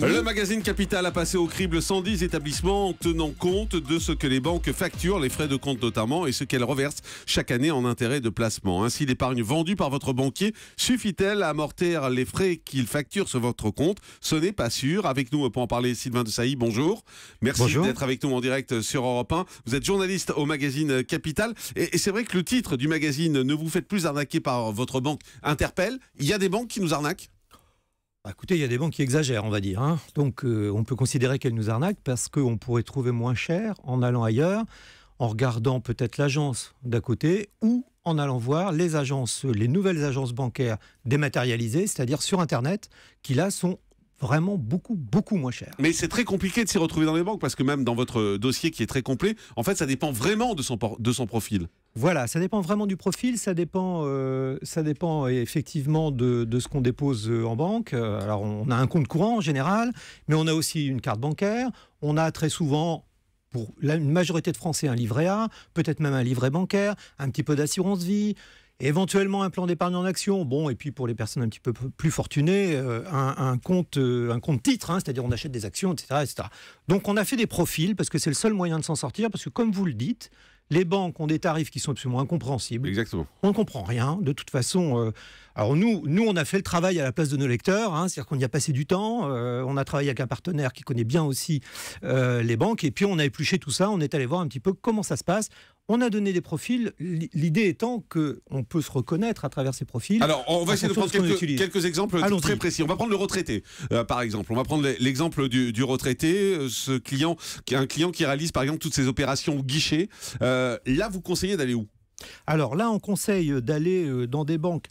Le magazine Capital a passé au crible 110 établissements en tenant compte de ce que les banques facturent, les frais de compte notamment, et ce qu'elles reversent chaque année en intérêts de placement. Ainsi, l'épargne vendue par votre banquier suffit-elle à amortir les frais qu'il facture sur votre compte? Ce n'est pas sûr. Avec nous pour en parler, Sylvain de Sailly, bonjour. Merci d'être avec nous en direct sur Europe 1. Vous êtes journaliste au magazine Capital. Et c'est vrai que le titre du magazine « Ne vous faites plus arnaquer par votre banque » interpelle. Il y a des banques qui nous arnaquent? Écoutez, il y a des banques qui exagèrent, on va dire. Donc, on peut considérer qu'elles nous arnaquent parce qu'on pourrait trouver moins cher en allant ailleurs, en regardant peut-être l'agence d'à côté ou en allant voir les agences, les nouvelles agences bancaires dématérialisées, c'est-à-dire sur Internet, qui là sont vraiment beaucoup moins chères. Mais c'est très compliqué de s'y retrouver dans les banques parce que même dans votre dossier qui est très complet, en fait, ça dépend vraiment de son profil. Voilà, ça dépend vraiment du profil, ça dépend effectivement de ce qu'on dépose en banque. Alors, on a un compte courant en général, mais on a aussi une carte bancaire. On a très souvent, pour une majorité de Français, un livret A, peut-être même un livret bancaire, un petit peu d'assurance vie, éventuellement un plan d'épargne en action. Bon, et puis pour les personnes un petit peu plus fortunées, un compte titre, c'est-à-dire on achète des actions, etc. Donc, on a fait des profils parce que c'est le seul moyen de s'en sortir, parce que comme vous le dites, les banques ont des tarifs qui sont absolument incompréhensibles. Exactement. On ne comprend rien. De toute façon, alors nous, on a fait le travail à la place de nos lecteurs. C'est-à-dire qu'on y a passé du temps. On a travaillé avec un partenaire qui connaît bien aussi les banques. Et puis, on a épluché tout ça. On est allé voir un petit peu comment ça se passe. On a donné des profils, l'idée étant qu'on peut se reconnaître à travers ces profils. Alors, on va essayer de prendre quelques exemples très précis. On va prendre le retraité, par exemple. On va prendre l'exemple du retraité, un client qui réalise, par exemple, toutes ces opérations au guichet. Là, vous conseillez d'aller où? Alors là, on conseille d'aller dans des banques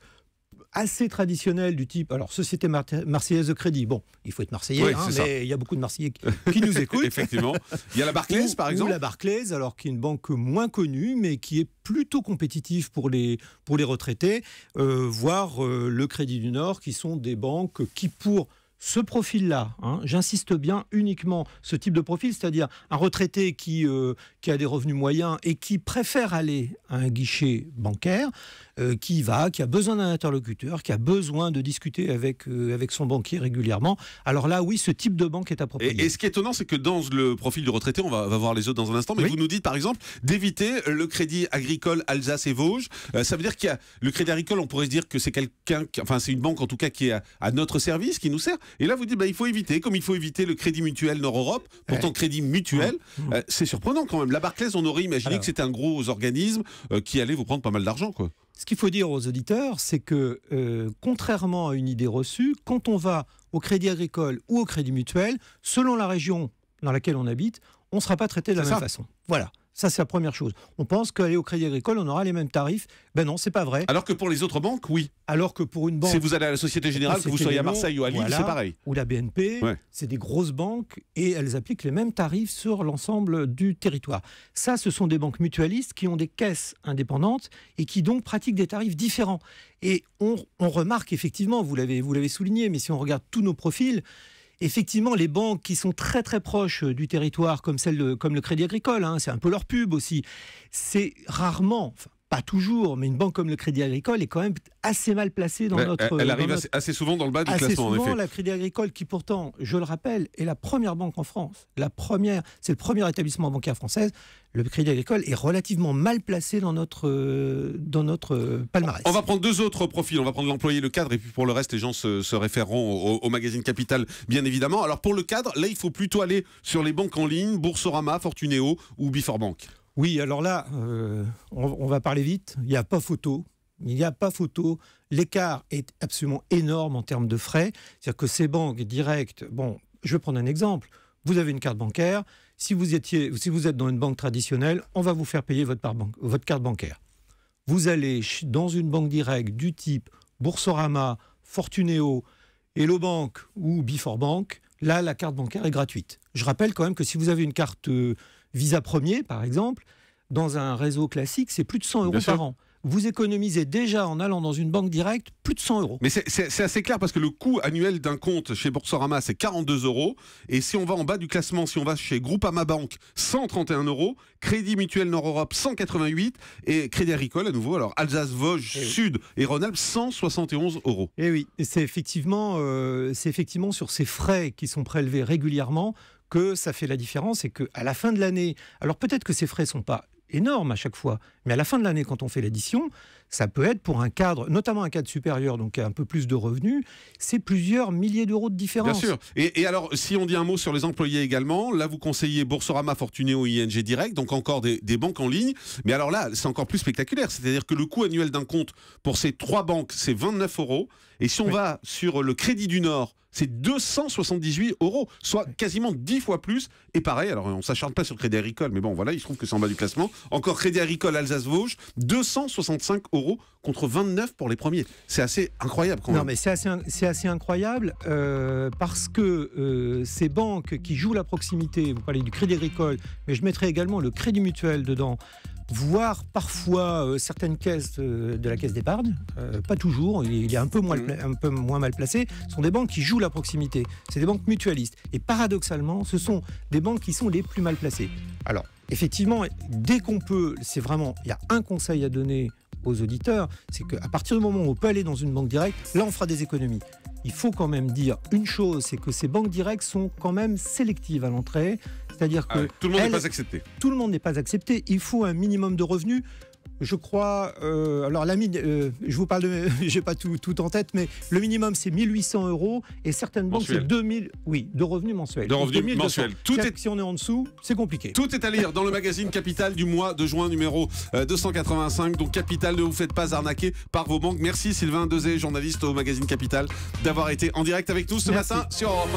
assez traditionnel du type, alors Société Marseillaise de Crédit, bon, il faut être Marseillais, oui, mais il y a beaucoup de Marseillais qui nous écoutent. Effectivement. Il y a la Barclays, par exemple. Ou la Barclays, alors qui est une banque moins connue, mais qui est plutôt compétitive pour les retraités, voire le Crédit du Nord, qui sont des banques qui, pour ce profil-là, j'insiste bien, uniquement ce type de profil, c'est-à-dire un retraité qui a des revenus moyens et qui préfère aller à un guichet bancaire, qui a besoin d'un interlocuteur, qui a besoin de discuter avec son banquier régulièrement. Alors là, oui, ce type de banque est approprié. Et ce qui est étonnant, c'est que dans le profil du retraité, on va voir les autres dans un instant, mais oui, vous nous dites par exemple d'éviter le Crédit Agricole Alsace et Vosges. Ça veut dire qu'il y a le Crédit Agricole, on pourrait se dire que c'est c'est une banque en tout cas qui est à notre service, qui nous sert. Et là, vous dites, il faut éviter, comme il faut éviter le Crédit Mutuel Nord-Europe, pourtant Crédit Mutuel. C'est surprenant quand même. La Barclays, on aurait imaginé que c'était un gros organisme qui allait vous prendre pas mal d'argent, quoi. Ce qu'il faut dire aux auditeurs, c'est que, contrairement à une idée reçue, quand on va au Crédit Agricole ou au Crédit Mutuel, selon la région dans laquelle on habite, on ne sera pas traité de la même façon. Voilà. Ça, c'est la première chose. On pense qu'aller au Crédit Agricole, on aura les mêmes tarifs. Ben non, c'est pas vrai. Alors que pour les autres banques, oui. Alors que pour une banque... Si vous allez à la Société Générale, que vous soyez à Marseille ou à Lille, c'est pareil. Ou la BNP, c'est des grosses banques et elles appliquent les mêmes tarifs sur l'ensemble du territoire. Ça, ce sont des banques mutualistes qui ont des caisses indépendantes et qui donc pratiquent des tarifs différents. Et on remarque effectivement, vous l'avez souligné, mais si on regarde tous nos profils, effectivement, les banques qui sont très très proches du territoire, comme le Crédit Agricole, c'est un peu leur pub aussi, c'est rarement, enfin pas toujours, mais une banque comme le Crédit Agricole est quand même assez mal placée dans notre... Elle arrive assez souvent dans le bas du classement, en effet. La Crédit Agricole, qui pourtant, je le rappelle, est la première banque en France. C'est le premier établissement bancaire français. Le Crédit Agricole est relativement mal placé dans notre palmarès. On va prendre deux autres profils. On va prendre l'employé, le cadre, et puis pour le reste, les gens se référeront au magazine Capital, bien évidemment. Alors pour le cadre, là, il faut plutôt aller sur les banques en ligne, Boursorama, Fortunéo ou Biforbank. Oui, alors là, on va parler vite. Il n'y a pas photo. L'écart est absolument énorme en termes de frais. C'est-à-dire que ces banques directes... Bon, je vais prendre un exemple. Vous avez une carte bancaire. Si vous êtes dans une banque traditionnelle, on va vous faire payer votre carte bancaire. Vous allez dans une banque directe du type Boursorama, Fortunéo, Hello Bank ou Biforbank. Là, la carte bancaire est gratuite. Je rappelle quand même que si vous avez une carte Visa Premier, par exemple, dans un réseau classique, c'est plus de 100 € par an. vous économisez déjà en allant dans une banque directe plus de 100 euros. Mais c'est assez clair parce que le coût annuel d'un compte chez Boursorama, c'est 42 €. Et si on va en bas du classement, si on va chez Groupama Bank, 131 €, Crédit Mutuel Nord-Europe, 188 et Crédit Agricole, à nouveau, alors Alsace, Vosges, Sud et Rhône-Alpes, 171 €. Et oui, et c'est effectivement sur ces frais qui sont prélevés régulièrement que ça fait la différence et qu'à la fin de l'année, alors peut-être que ces frais ne sont pas énorme à chaque fois. Mais à la fin de l'année, quand on fait l'addition, ça peut être pour un cadre, notamment un cadre supérieur, donc un peu plus de revenus, c'est plusieurs milliers d'euros de différence. Bien sûr. Et alors, si on dit un mot sur les employés également, là, vous conseillez Boursorama, Fortunéo, ING Direct, donc encore des banques en ligne. Mais alors là, c'est encore plus spectaculaire. C'est-à-dire que le coût annuel d'un compte pour ces 3 banques, c'est 29 €. Et si on va sur le Crédit du Nord, c'est 278 €, soit quasiment 10 fois plus. Et pareil, alors on ne s'acharne pas sur Crédit Agricole, mais bon, voilà, il se trouve que c'est en bas du classement. Encore Crédit Agricole Alsace-Vosges, 265 € contre 29 pour les premiers. C'est assez incroyable quand même. Non, mais c'est assez incroyable parce que ces banques qui jouent la proximité, vous parlez du Crédit Agricole, mais je mettrai également le Crédit Mutuel dedans, voire parfois certaines caisses de la caisse d'épargne, pas toujours, il est un peu moins mal placé, ce sont des banques qui jouent la proximité, c'est des banques mutualistes. Et paradoxalement, ce sont des banques qui sont les plus mal placées. Alors, effectivement, dès qu'on peut, c'est vraiment, il y a un conseil à donner aux auditeurs, c'est qu'à partir du moment où on peut aller dans une banque directe, là on fera des économies. Il faut quand même dire une chose, c'est que ces banques directes sont quand même sélectives à l'entrée, c'est-à-dire que tout le monde n'est pas accepté. Tout le monde n'est pas accepté. Il faut un minimum de revenus. Je crois. Alors je vous parle de. J'ai pas tout en tête, mais le minimum c'est 1 800 € et certaines banques c'est 2000. Oui, de revenus mensuels. De revenus mensuels. Si on est en dessous, c'est compliqué. Tout est à lire dans le magazine Capital du mois de juin numéro 285. Donc Capital, ne vous faites pas arnaquer par vos banques. Merci Sylvain Dezé, journaliste au magazine Capital, d'avoir été en direct avec nous ce matin sur Europe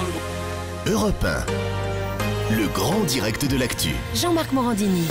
1. Europe 1, le grand direct de l'actu. Jean-Marc Morandini.